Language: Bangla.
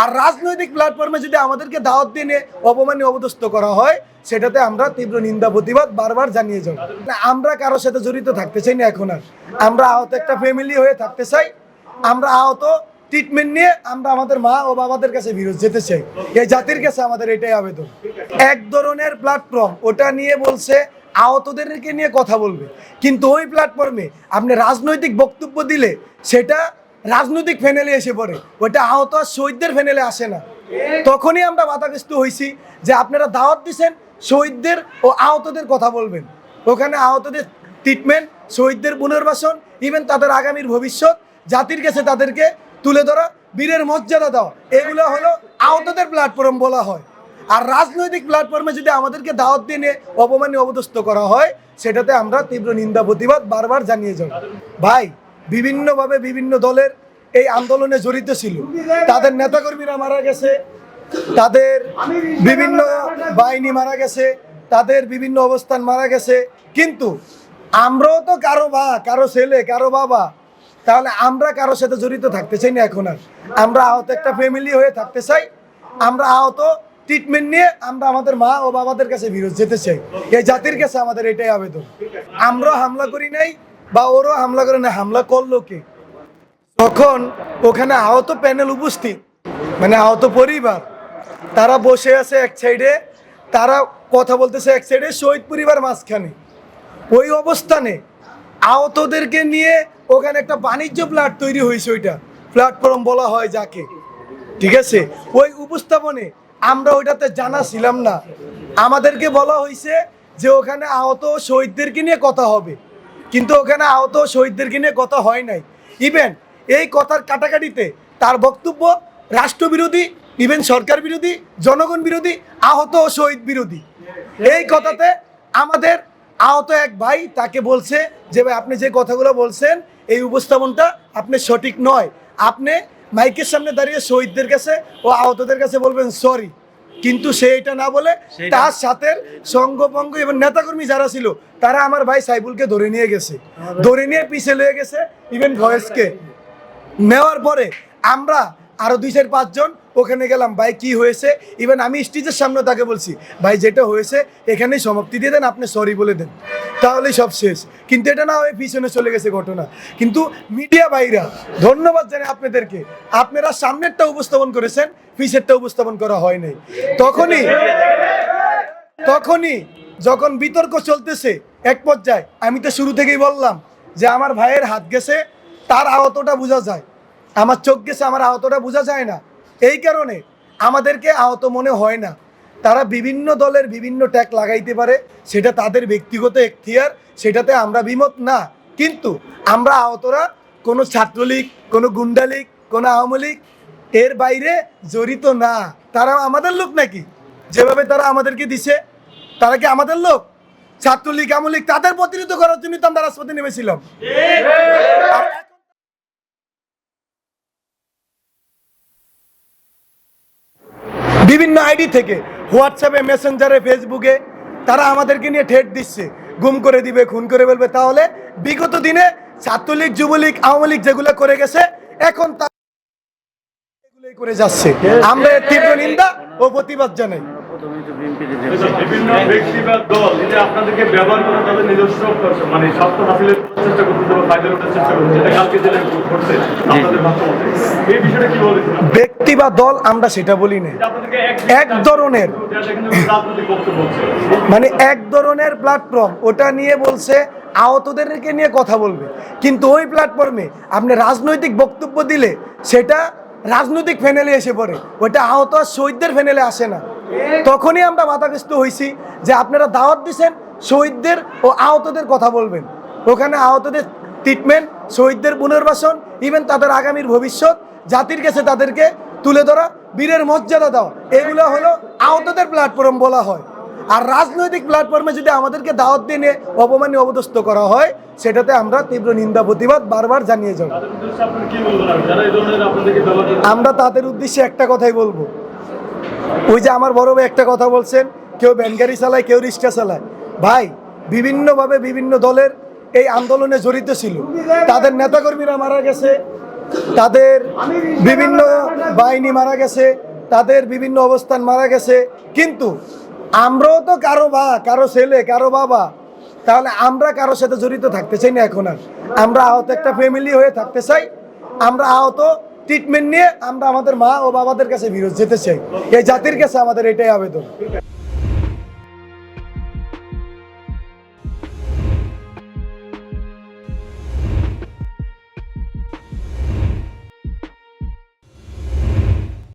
আর রাজনৈতিক প্ল্যাটফর্মে যদি আমাদেরকে দাওয়াত দিয়ে অপমানে অপদস্থ করা হয়, সেটাতে আমরা তীব্র নিন্দা প্রতিবাদ বারবার জানিয়ে যাব। আমরা কারোর সাথে জড়িত থাকতে চাই না এখন আর। আমরা আহত একটা ফ্যামিলি হয়ে থাকতে চাই। আমরা আহত ট্রিটমেন্ট নিয়ে আমরা আমাদের মা ও বাবাদের কাছে ফিরত যেতে চাই। এই জাতির কাছে আমাদের এটাই আবেদন। এক ধরনের প্ল্যাটফর্ম, ওটা নিয়ে বলছে আহতদেরকে নিয়ে কথা বলবে, কিন্তু ওই প্ল্যাটফর্মে আপনি রাজনৈতিক বক্তব্য দিলে সেটা রাজনৈতিক ফ্যানেলে এসে পড়ে, ওটা আহত আর শহীদদের ফ্যানেলে আসে না। তখনই আমরা বাধাগ্রস্ত হয়েছি যে আপনারা দাওয়াত দিচ্ছেন শহীদদের ও আহতদের কথা বলবেন, ওখানে আহতদের ট্রিটমেন্ট, শহীদদের পুনর্বাসন, ইভেন তাদের আগামীর ভবিষ্যৎ, জাতির কাছে তাদেরকে তুলে ধরা, বীরের মর্যাদা দেওয়া, এগুলো হলো আহতদের প্ল্যাটফর্ম বলা হয়। আর রাজনৈতিক প্ল্যাটফর্মে যদি আমাদেরকে দাওয়াত দিয়ে অপমানে অপদস্থ করা হয়, সেটাতে আমরা তীব্র নিন্দা প্রতিবাদ বারবার জানিয়ে যাব। ভাই, বিভিন্নভাবে বিভিন্ন দলের এই আন্দোলনে জড়িত ছিল, তাদের নেতাকর্মীরা মারা গেছে, তাদের বিভিন্ন বাহিনী মারা গেছে, তাদের বিভিন্ন অবস্থান মারা গেছে, কিন্তু আমরাও তো কারো কারো ছেলে, কারো বাবা, তাহলে আমরা কারোর সাথে জড়িত থাকতে চাই না এখন আর। আমরা আহত একটা ফ্যামিলি হয়ে থাকতে চাই। আমরা আহত ট্রিটমেন্ট নিয়ে আমরা আমাদের মা ও বাবাদের কাছে ফিরত যেতে চাই। এই জাতির কাছে আমাদের এটাই আবেদন। আমরাও হামলা করি নাই বা ওরও হামলা করে না, হামলা করলো কে? তখন ওখানে আহত প্যানেল উপস্থিত, মানে আহত পরিবার, তারা বসে আছে এক সাইডে, তারা কথা বলতেছে এক সাইডে, শহীদ পরিবার মাঝখানে। ওই অবস্থানে আহতদেরকে নিয়ে ওখানে একটা বাণিজ্য প্ল্যাট তৈরি হয়েছে, ওইটা প্ল্যাটফর্ম বলা হয় যাকে, ঠিক আছে? ওই উপস্থাপনে আমরা ওইটাতে জানা ছিলাম না। আমাদেরকে বলা হয়েছে যে ওখানে আহত শহীদদেরকে নিয়ে কথা হবে, কিন্তু ওখানে আহত শহীদদেরকে নিয়ে কথা হয় নাই। ইভেন এই কথার কাটাকাটিতে তার বক্তব্য রাষ্ট্রবিরোধী, ইভেন সরকার বিরোধী, জনগণ বিরোধী, আহত ও শহীদ বিরোধী। এই কথাতে আমাদের আহত এক ভাই তাকে বলছে যে ভাই, আপনি যে কথাগুলো বলছেন এই উপস্থাপনটা আপনি সঠিক নয়, আপনি মাইকের সামনে দাঁড়িয়ে শহীদদের কাছে ও আহতদের কাছে বলবেন সরি। কিন্তু সে এটা না বলে তার সাথে সঙ্গপঙ্গ এবং নেতাকর্মী যারা ছিল তারা আমার ভাই সাইফুলকে ধরে নিয়ে গেছে, ধরে নিয়ে পিছিয়ে লয়ে গেছে, ইভেন ভয়েসকে নেওয়ার পরে আমরা আরো 2-4-5 জন ওখানে গেলাম। ভাই কি হয়েছে? ইভেন আমি স্টেজের সামনে তাকে বলছি, ভাই যেটা হয়েছে এখানেই সমাপ্তি দিয়ে দেন, আপনি সরি বলে দেন, তাহলেই সব শেষ। কিন্তু এটা না হয়ে পিছনে চলে গেছে ঘটনা। কিন্তু মিডিয়া ভাইরা, ধন্যবাদ জানাই আপনাদেরকে, আপনারা সামনেরটা উপস্থাপন করেছেন, পিছেরটা উপস্থাপন করা হয় নাই। তখনই যখন বিতর্ক চলতেছে এক পর্যায়ে, আমি তো শুরু থেকেই বললাম যে আমার ভাইয়ের হাত গেছে, তার আহতটা বোঝা যায়, আমার চোখ গেছে, আমার আহতটা বোঝা যায় না। এই কারণে আমাদেরকে আহত মনে হয় না। তারা বিভিন্ন দলের বিভিন্ন ট্যাগ লাগাইতে পারে, সেটা তাদের ব্যক্তিগত এখতিয়ার, সেটাতে আমরা বিমত না। কিন্তু আমরা আহতরা কোনো ছাত্রলীগ, কোনো গুন্ডালীগ, কোনো আওয়ামী লীগ এর বাইরে জড়িত না। তারা আমাদের লোক নাকি? যেভাবে তারা আমাদেরকে দিছে, তারা কি আমাদের লোক? ছাত্রলীগ, আওয়ামী লীগ, তাদের প্রতিনিধিত্ব করার জন্য তো আমরা রাজপথে নেমেছিলাম। বিভিন্ন আইডি থেকে, হোয়াটসঅ্যাপে, মেসেঞ্জারে, ফেসবুকে তারা আমাদেরকে নিয়ে ঠেট দিচ্ছে, গুম করে দিবে, খুন করে ফেলবে। তাহলে বিগত দিনে ছাত্রলীগ, যুবলীগ, আওয়ামী লীগ যেগুলো করে গেছে, এখন এগুলোই করে যাচ্ছে। আমরা এর তীব্র নিন্দা ও প্রতিবাদ জানাই। বিভিন্ন ব্যক্তি বা দল যে আপনাদেরকে ব্যবহার করে তাদের নিজস্ব মানে স্বার্থ হাসিলের চেষ্টা করতেছে বা ফায়দা ওঠার চেষ্টা করছে, যেটা কালকে যেটা ঘটছে আপনাদের ভাষ্যমতে, এই বিষয়টা কি বলেছেন? ব্যক্তি বা দল আমরা সেটা বলি না, এক ধরনের রাজনৈতিক বক্তব্য হচ্ছে, মানে এক ধরনের প্ল্যাটফর্ম, ওটা নিয়ে বলছে আহতদেরকে নিয়ে কথা বলবে, কিন্তু ওই প্ল্যাটফর্মে আপনি রাজনৈতিক বক্তব্য দিলে সেটা রাজনৈতিক ফ্যানেলে এসে পড়ে, ওটা আহত আর শহীদদের ফ্যানেলে আসে না। তখনই আমরা বাধাগ্রস্ত হয়েছি যে আপনারা দাওয়াত দিচ্ছেন শহীদদের ও আহতদের কথা বলবেন, ওখানে আহতদের ট্রিটমেন্ট, শহীদদের পুনর্বাসন, ইভেন তাদের আগামীর ভবিষ্যৎ, জাতির কাছে তাদেরকে তুলে ধরা, বীরের মর্যাদা দেওয়া, এগুলো হলো আহতদের প্ল্যাটফর্ম বলা হয়। আর রাজনৈতিক প্ল্যাটফর্মে যদি আমাদেরকে দাওয়াত দিয়ে অপমানে অপদস্থ করা হয়, সেটাতে আমরা তীব্র নিন্দা প্রতিবাদ বারবার জানিয়ে যাব। আমরা তাদের উদ্দেশ্যে একটা কথাই বলবো, ওই যে আমার বড় ভাই একটা কথা বলছেন, কেউ ভ্যান গাড়ি চালায়, কেউ রিক্সা চালায়। ভাই, বিভিন্নভাবে বিভিন্ন দলের এই আন্দোলনে জড়িত ছিল, তাদের নেতাকর্মীরা মারা গেছে, তাদের বিভিন্ন বাহিনী মারা গেছে, তাদের বিভিন্ন অবস্থান মারা গেছে, কিন্তু আমরাও তো কারো কারো ছেলে, কারো বাবা, তাহলে আমরা কারোর সাথে জড়িত থাকতে চাই না এখন আর। আমরা আহত একটা ফ্যামিলি হয়ে থাকতে চাই, আমরা আহত ট্রিটমেন্ট নিয়ে আমরা আমাদের মা ও বাবাদের কাছে ফিরত যেতে চাই। এই জাতির কাছে আমাদের এটাই আবেদন।